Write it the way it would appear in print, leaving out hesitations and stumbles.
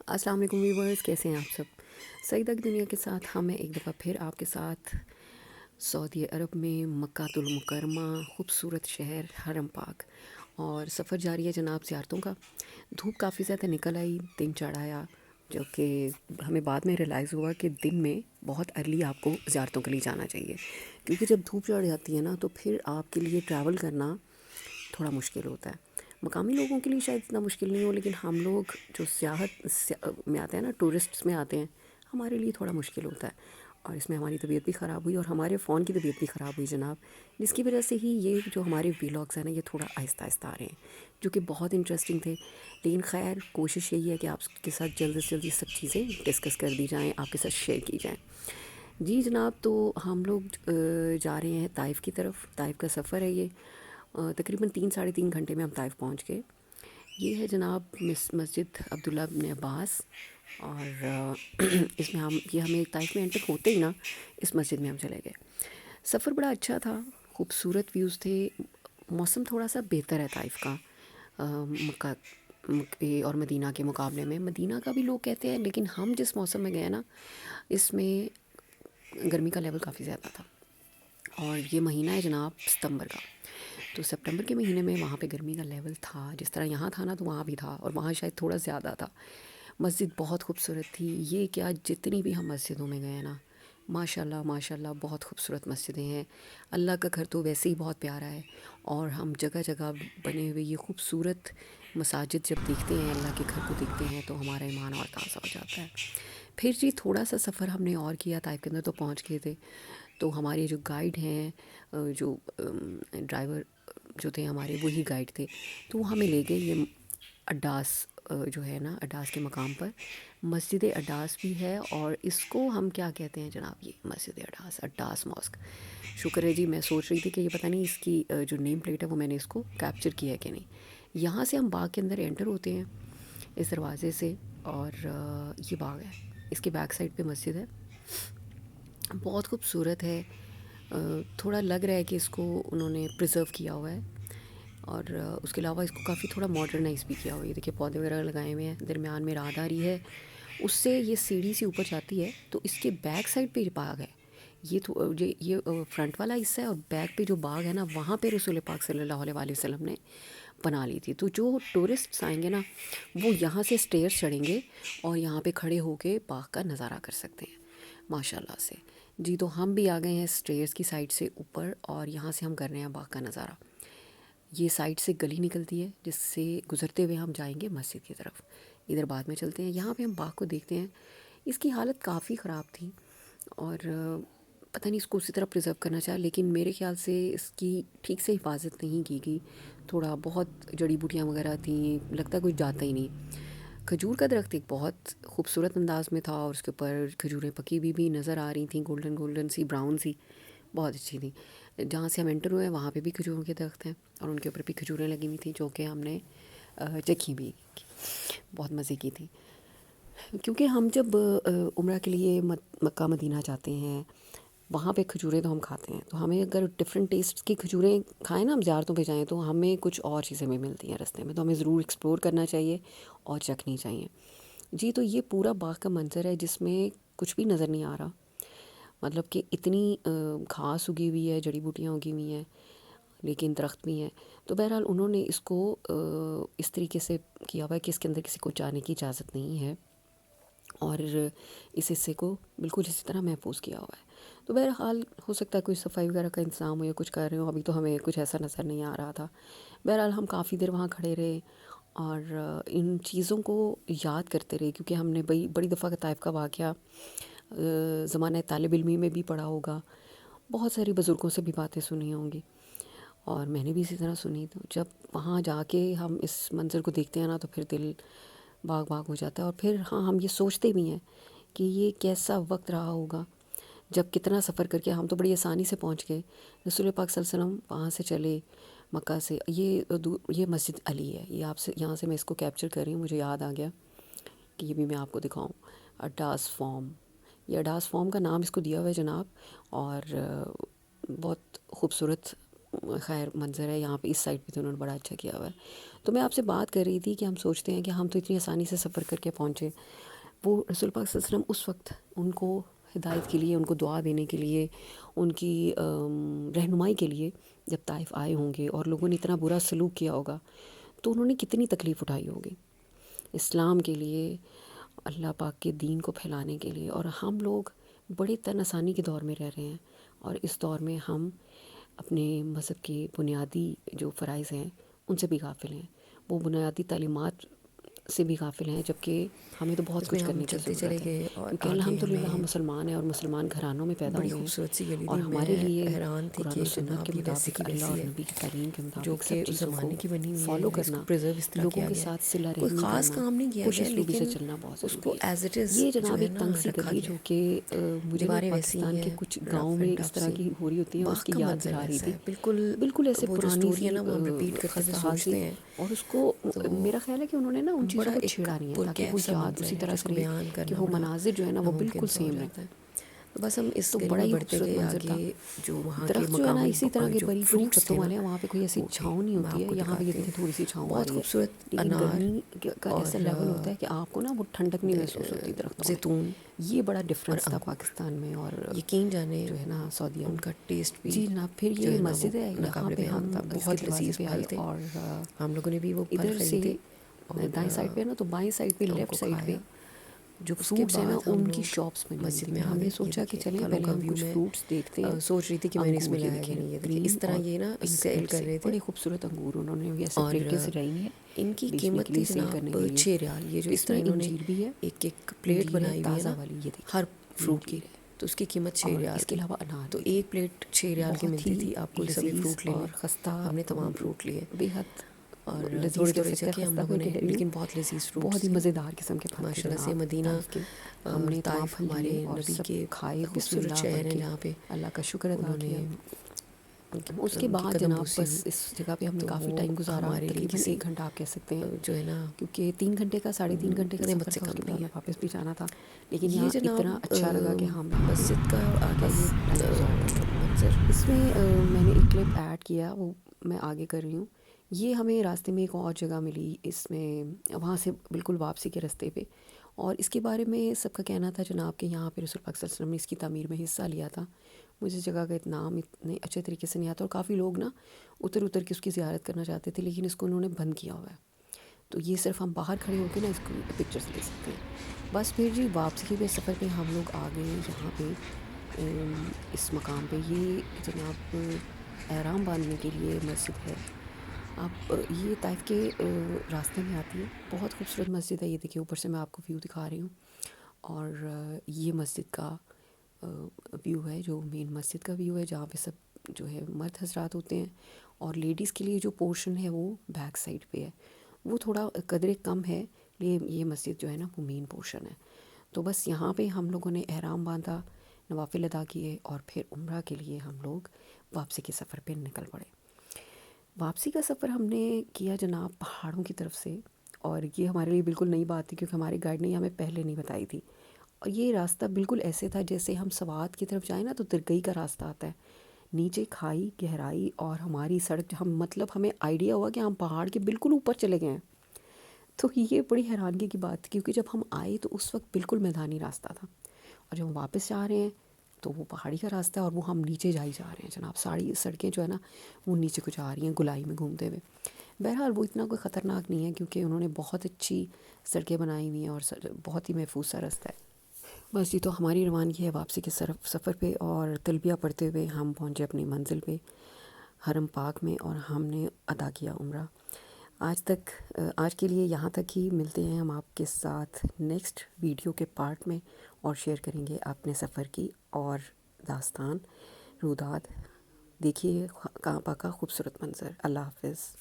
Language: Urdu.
السلام علیکم ویورز، کیسے ہیں آپ سب؟ سعیدہ کی دنیا کے ساتھ میں ایک دفعہ پھر آپ کے ساتھ سعودی عرب میں مکہ المکرمہ، خوبصورت شہر حرم پاک، اور سفر جاری ہے جناب زیارتوں کا۔ دھوپ کافی زیادہ نکل آئی، دن چڑھ آیا، جو کہ ہمیں بعد میں ریئلائز ہوا کہ دن میں بہت ارلی آپ کو زیارتوں کے لیے جانا چاہیے، کیونکہ جب دھوپ چڑھ جاتی ہے نا تو پھر آپ کے لیے ٹریول کرنا تھوڑا مشکل ہوتا ہے۔ مقامی لوگوں کے لیے شاید اتنا مشکل نہیں ہو، لیکن ہم لوگ جو سیاحت میں آتے ہیں نا، ٹورسٹس میں آتے ہیں، ہمارے لیے تھوڑا مشکل ہوتا ہے۔ اور اس میں ہماری طبیعت بھی خراب ہوئی اور ہمارے فون کی طبیعت بھی خراب ہوئی جناب، جس کی وجہ سے ہی یہ جو ہمارے ویلاگس ہیں نا، یہ تھوڑا آہستہ آہستہ آ رہے ہیں، جو کہ بہت انٹرسٹنگ تھے۔ لیکن خیر، کوشش یہی ہے کہ آپ کے ساتھ جلد سے جلدی سب چیزیں ڈسکس کر دی جائیں، آپ کے ساتھ شیئر کی جائیں۔ جی جناب، تو ہم لوگ جا رہے ہیں طائف کی طرف۔ طائف کا سفر ہے یہ، تقریباً 3 سے 3.5 گھنٹے میں ہم طائف پہنچ گئے۔ یہ ہے جناب مسجد عبداللہ بن عباس، اور اس میں ہمیں طائف میں انٹر ہوتے ہی نا اس مسجد میں ہم چلے گئے۔ سفر بڑا اچھا تھا، خوبصورت ویوز تھے، موسم تھوڑا سا بہتر ہے طائف کا مکہ اور مدینہ کے مقابلے میں۔ مدینہ کا بھی لوگ کہتے ہیں، لیکن ہم جس موسم میں گئے نا، اس میں گرمی کا لیول کافی زیادہ تھا، اور یہ مہینہ ہے جناب ستمبر کا۔ تو سپٹمبر کے مہینے میں وہاں پہ گرمی کا لیول تھا، جس طرح یہاں تھا نا تو وہاں بھی تھا، اور وہاں شاید تھوڑا زیادہ تھا۔ مسجد بہت خوبصورت تھی، یہ کیا جتنی بھی ہم مسجدوں میں گئے ہیں نا، ماشاء اللہ ماشاء اللہ بہت خوبصورت مسجدیں ہیں۔ اللہ کا گھر تو ویسے ہی بہت پیارا ہے، اور ہم جگہ جگہ بنے ہوئے یہ خوبصورت مساجد جب دیکھتے ہیں، اللہ کے گھر کو دیکھتے ہیں، تو ہمارا ایمان اور تازہ ہو جاتا ہے۔ پھر جی تھوڑا سا سفر ہم نے اور کیا، طائف کے اندر تو پہنچ گئے تھے، تو ہمارے جو گائیڈ ہیں، جو ڈرائیور جو تھے ہمارے، وہی گائیڈ تھے، تو وہ ہمیں لے گئے یہ اڈاس جو ہے نا، اڈاس کے مقام پر مسجد اڈاس بھی ہے، اور اس کو ہم کیا کہتے ہیں جناب؟ یہ مسجد اڈاس ماسک۔ شکر ہے جی، میں سوچ رہی تھی کہ یہ پتہ نہیں اس کی جو نیم پلیٹ ہے وہ میں نے اس کو کیپچر کیا ہے کہ نہیں۔ یہاں سے ہم باغ کے اندر انٹر ہوتے ہیں اس دروازے سے، اور یہ باغ ہے، اس کے بیک سائڈ پہ مسجد ہے، بہت خوبصورت ہے۔ تھوڑا لگ رہا ہے کہ اس کو انہوں نے پرزرو کیا ہوا ہے، اور اس کے علاوہ اس کو کافی تھوڑا ماڈرنائز بھی کیا ہوا ہے۔ یہ دیکھیے پودے وغیرہ لگائے ہوئے ہیں، درمیان میں راہداری ہے، اس سے یہ سیڑھی سے اوپر جاتی ہے، تو اس کے بیک سائڈ پہ باغ ہے۔ یہ فرنٹ والا حصہ ہے، اور بیک پہ جو باغ ہے نا، وہاں پہ رسول پاک صلی اللہ علیہ وسلم نے بنا لی تھی۔ تو جو ٹورسٹس آئیں گے نا، وہ یہاں سے اسٹیئرس چڑھیں گے اور یہاں پہ کھڑے ہو کے باغ کا نظارہ کر سکتے ہیں ماشاء اللہ سے۔ جی تو ہم بھی آ گئے ہیں اسٹیئرس کی سائڈ سے اوپر، اور یہاں سے ہم کر رہے ہیں باغ کا نظارہ۔ یہ سائڈ سے گلی نکلتی ہے، جس سے گزرتے ہوئے ہم جائیں گے مسجد کی طرف، ادھر بعد میں چلتے ہیں۔ یہاں پہ ہم باغ کو دیکھتے ہیں، اس کی حالت کافی خراب تھی، اور پتہ نہیں اس کو اسی طرح پرزرو کرنا چاہا، لیکن میرے خیال سے اس کی ٹھیک سے حفاظت نہیں کی گئی، تھوڑا بہت جڑی بوٹیاں وغیرہ تھیں، لگتا کوئی جاتا ہی نہیں۔ کھجور کا درخت ایک بہت خوبصورت انداز میں تھا، اور اس کے اوپر کھجوریں پکی بھی نظر آ رہی تھیں، گولڈن گولڈن سی، براؤن سی، بہت اچھی تھیں۔ جہاں سے ہم انٹر ہوئے وہاں پہ بھی کھجوروں کے درخت ہیں، اور ان کے اوپر بھی کھجوریں لگی ہوئی تھیں، جو کہ ہم نے چکھی بھی، بہت مزے کی تھی۔ کیونکہ ہم جب عمرہ کے لیے مکہ مدینہ جاتے ہیں، وہاں پہ کھجوریں تو ہم کھاتے ہیں، تو ہمیں اگر ڈفرینٹ ٹیسٹ کی کھجوریں کھائیں نا، ہم زیارتوں پہ جائیں، تو ہمیں کچھ اور چیزیں بھی ملتی ہیں رستے میں، تو ہمیں ضرور ایکسپلور کرنا چاہیے اور چکھنی چاہیے۔ جی تو یہ پورا باغ کا منظر ہے، جس میں کچھ بھی نظر نہیں آ رہا، مطلب کہ اتنی گھاس اگی ہوئی ہے، جڑی بوٹیاں اگی ہوئی ہیں، لیکن درخت بھی ہیں۔ تو بہرحال انہوں نے اس کو اس طریقے سے کیا ہوا ہے کہ اس کے اندر کسی کو جانے کی اجازت نہیں ہے، اور اس حصے کو بالکل اسی طرح محفوظ کیا ہوا ہے۔ تو بہرحال ہو سکتا ہے کوئی صفائی وغیرہ کا انتظام ہو یا کچھ کر رہے ہوں، ابھی تو ہمیں کچھ ایسا نظر نہیں آ رہا تھا۔ بہرحال ہم کافی دیر وہاں کھڑے رہے، اور ان چیزوں کو یاد کرتے رہے، کیونکہ ہم نے بڑی دفعہ طائف کا واقعہ زمانہ طالب علمی میں بھی پڑھا ہوگا، بہت ساری بزرگوں سے بھی باتیں سنی ہوں گی، اور میں نے بھی اسی طرح سنی۔ تو جب وہاں جا کے ہم اس منظر کو دیکھتے ہیں نا، تو پھر دل باغ باغ ہو جاتا ہے، اور پھر ہاں ہم یہ سوچتے بھی ہیں کہ یہ کیسا وقت رہا ہوگا، جب کتنا سفر کر کے ہم تو بڑی آسانی سے پہنچ گئے۔ رسول پاک صلی اللہ علیہ وسلم وہاں سے چلے مکہ سے، یہ مسجد علی ہے، یہ آپ سے یہاں سے میں اس کو کیپچر کر رہی ہوں، مجھے یاد آ گیا کہ یہ بھی میں آپ کو دکھاؤں۔ اڈاس فارم، یہ اڈاس فارم کا نام اس کو دیا ہوا ہے جناب، اور بہت خوبصورت خیر منظر ہے یہاں پہ اس سائڈ پہ تو انہوں نے بڑا اچھا کیا ہوا ہے. تو میں آپ سے بات کر رہی تھی کہ ہم سوچتے ہیں کہ ہم تو اتنی آسانی سے سفر کر کے پہنچے. وہ رسول پاک صلی اللہ علیہ وسلم اس وقت ان کو ہدایت کے لیے، ان کو دعا دینے کے لیے، ان کی رہنمائی کے لیے جب طائف آئے ہوں گے اور لوگوں نے اتنا برا سلوک کیا ہوگا تو انہوں نے کتنی تکلیف اٹھائی ہوگی اسلام کے لیے، اللہ پاک کے دین کو پھیلانے کے لیے. اور ہم لوگ بڑے تن آسانی کے دور میں رہ رہے ہیں، اور اس دور میں ہم اپنے مذہب کے بنیادی جو فرائض ہیں ان سے بھی غافل ہیں، وہ بنیادی تعلیمات سے بھی غافل ہیں، جبکہ ہمیں تو بہت اس میں کچھ ہم کرنے کی چلتے چلے ضرورت ہے. گئے اور کیونکہ آگے الحمدللہ ہم ہمیں مسلمان ہیں اور مسلمان گھرانوں میں پیدا بڑی ہوئے ہیں، خوبصورت سی گلی اور تھی. ہمارے میں لیے حیران تھی قرآن و کہ سنت کے جناب یہ ویسی مطابق کی اللہ اور ویسی ہے، نبی کی تعلیم کے جو مطابق کہ سب اس چیزوں کو زمانے کی بنی ہوئی فالو ہے. اس کو کرنا، پرزرو اس طرح لوگوں کیا کے گیا ہے، ساتھ صلہ کوئی رحمی خاص کرنا، کام نہیں کیا خوش گیا اسلوبی سے لیکن چلنا بہت اس ضروری کو ہے. ایز اٹ از یہ جو جناب ہے ایک نا تنگ سی رکھا گلی گیا جو ہے. کہ مجھے نا دیواریں ویسی پاکستان ہی کے ہیں، کچھ گاؤں رف میں اینڈ اس ٹف طرح سی. کی ہو رہی ہوتی ہیں، اس باغ کی کا یاد منظر دلا رہی ویسا تھی. ہے، بالکل بالکل ایسے وہ جو پرانی اسٹوری ہے سی نا وہ ہم ریپیٹ کرتے ہوئے خستہ حال سی. سوچتے ہیں. اور اس کو تو میرا خیال ہے کہ انہوں نے نا ان بڑا چیزوں کو ایک چھیڑا نہیں ہے تاکہ وہ پرکیف سا یاد منظر اسی ہے طرح جس سے کو رہے بیان کہ کرنا وہ بڑا مناظر جو ہے نا وہ ناممکن بالکل سا ہو سیم رہیں. جاتا ہے. تو بس ہم اس تو گلی بڑا میں ہی بڑھتے خوبصورت گئے منظر آگے. تھا. جو وہاں کے درخت جو ہے نا مقامی اسی طرح کے جو بریک بریک فروٹس پتوں تھے نا والے ہیں، وہاں پہ کوئی ایسی وہ تھے. چھاؤں نہیں میں ہوتی آپ ہے. کو یہاں پہ یہ دکھاتی ہوں. دیکھیں تھوڑی سی چھاؤں آ بہت رہی ہے، خوبصورت لیکن انار گرمی کا ایسا اور لیول ہوتا ہے کہ آپ کو نا وہ ٹھنڈک نہیں محسوس ہوتی درختوں میں. زیتون یہ بڑا اور ڈفرینس تھا انگور. پاکستان میں اور یقین جانے جو ہے نا سعودیہ ان میں. کا ٹیسٹ بھی جی جناب، پھر جو یہ ہے نا وہ مسجد ہے، یہاں ناقابل پہ بیان ہم تھا. اس کے بہت دروازے لذیذ پہ پھل آئے تھے. اور ہم لوگوں نے بھی وہ پھل ادھر سے خریدے اور دائیں سائڈ پہ نا، تو بائیں سائڈ پہ ان لیفٹ کو سائڈ پہ کھایا. جو اس کے فروٹس ہیں نا بعد ہم ان کی لوگ شاپس بنی ہوئی مسجد تھی. میں پھر آ ہم گئے. نے یہ سوچا کہ دیکھیے چلیں پھلوں پہلے کا ہم ویو کچھ میں فروٹس دیکھتے ہیں. سوچ رہی تھی کہ میں نے اس میں انگور یہ لایا کہ دیکھیں نہیں. یہ دیکھیے اس گرین طرح اور یہ نا پنک سیل کلر کر سے رہے تھے. بڑے خوبصورت انگور انہوں نے بھی ایسے اور پلیٹیں سے ڈائی ہیں ان کی بیچنے کے قیمت تھی لیے، سیل کرنے جناب کے لیے. 6 ریال. یہ جو اس اس طرح میں انہوں نے انجیر بھی ہے، ایک ایک پلیٹ انجیر ہے بنائی ہوئی ہے تازہ نا والی، یہ دیکھیں ہر یہ فروٹ کی. انجیر ہے. تو اس کی قیمت 6 اور ریال اس کے تھی. علاوہ انار تو دیکھیں، ایک پلیٹ 6 ریال کی بہت ملتی ہی تھی. آپ کوئی سبھی لذیذ فروٹ لے لیں. اور خستہ، ہم نے تمام فروٹ لیے بے حد اور لذیذ تھوڑے کہہ تھوڑے سکتے ہیں. چکے ہم خستہ لوگوں میں نے، کہہ رہی ہوں، لیکن بہت لذیذ بہت فروٹس ہی تھے مزیدار قسم کے پھل تھے ماشاء اللہ سے. جناب مدینہ طائف کے. ہم نے تمام طائف پھل ہمارے لیے اور نبی سب کے کھائے، بسم خوبصورت اللہ پڑھ شہر ہیں کے جہاں پہ اللہ کا شکر ادا انہوں کیا. نے اس کے ان کی بعد قدم جناب بوسی بس ہوئی. اس جگہ پہ ہم نے تو کافی وہ ٹائم گزارا، ہمارے لیے تقریباً کسی 1 گھنٹہ آپ کہہ سکتے ہیں، جو ہے نا کیونکہ 3 گھنٹے کا 3.5 گھنٹے کا سفر نعمت سے تھا. اس کم کے بعد نہیں ہمیں ہے. واپس بھی جانا تھا، لیکن یہ یہاں اتنا جناب اچھا لگا کہ ہم یہاں پہ مسجد کا آگے بس ٹائم گزار رہے ہیں. منظر. اس میں میں نے ایک کلپ ایڈ کیا، وہ میں آگے کر رہی ہوں. یہ ہمیں راستے میں ایک اور جگہ ملی، اس میں وہاں سے بالکل واپسی کے راستے پہ. اور اس کے بارے میں سب کا کہنا تھا جناب کہ یہاں پہ رسول پاک صلی اللہ علیہ وسلم نے اس کی تعمیر میں حصہ لیا تھا. مجھے اس جگہ کا نام اتنے اچھے طریقے سے نہیں آتا، اور کافی لوگ نا اتر کے اس کی زیارت کرنا چاہتے تھے، لیکن اس کو انہوں نے بند کیا ہوا ہے. تو یہ صرف ہم باہر کھڑے ہو کے نا اس کو پکچرز لے سکتے ہیں. بس پھر جی واپسی کے سفر پہ ہم لوگ آ گئے یہاں پہ اس مقام پہ. یہ جناب احرام باندھنے کے لیے مسجد ہے. آپ یہ طائف کے راستے میں آتی ہے، بہت خوبصورت مسجد ہے. یہ دیکھیے اوپر سے میں آپ کو ویو دکھا رہی ہوں. اور یہ مسجد کا ویو ہے، جو مین مسجد کا ویو ہے، جہاں پہ سب جو ہے مرد حضرات ہوتے ہیں. اور لیڈیز کے لیے جو پورشن ہے وہ بیک سائڈ پہ ہے، وہ تھوڑا قدرے کم ہے، لیکن یہ مسجد جو ہے نا وہ مین پورشن ہے. تو بس یہاں پہ ہم لوگوں نے احرام باندھا، نوافل ادا کیے، اور پھر عمرہ کے لیے ہم لوگ واپسی کے سفر پہ نکل پڑے. واپسی کا سفر ہم نے کیا جناب پہاڑوں کی طرف سے، اور یہ ہمارے لیے بالکل نئی بات تھی کیونکہ ہمارے گائیڈ نے ہمیں پہلے نہیں بتائی تھی. اور یہ راستہ بالکل ایسے تھا جیسے ہم سوات کی طرف جائیں نا تو درگئی کا راستہ آتا ہے، نیچے کھائی گہرائی، اور ہماری سڑک ہمیں آئیڈیا ہوا کہ ہم پہاڑ کے بالکل اوپر چلے گئے ہیں. تو یہ بڑی حیرانگی کی بات تھی کیونکہ جب ہم آئے تو اس وقت بالکل میدانی راستہ تھا، اور جب ہم واپس جا رہے ہیں تو وہ پہاڑی کا راستہ ہے، اور وہ ہم نیچے جا رہے ہیں جناب. ساری سڑکیں جو ہے نا وہ نیچے کو جا رہی ہیں گلائی میں گھومتے ہوئے. بہرحال وہ اتنا کوئی خطرناک نہیں ہے کیونکہ انہوں نے بہت اچھی سڑکیں بنائی ہوئی ہیں اور بہت ہی محفوظ سا راستہ ہے. بس یہ تو ہماری روانگی ہے واپسی کے سفر پہ، اور تلبیہ پڑھتے ہوئے ہم پہنچے اپنی منزل پہ حرم پاک میں، اور ہم نے ادا کیا عمرہ. آج کے لیے یہاں تک ہی. ملتے ہیں ہم آپ کے ساتھ نیکسٹ ویڈیو کے پارٹ میں، اور شیئر کریں گے اپنے سفر کی اور داستان روداد. دیکھیے کعبہ کا خوبصورت منظر. اللہ حافظ.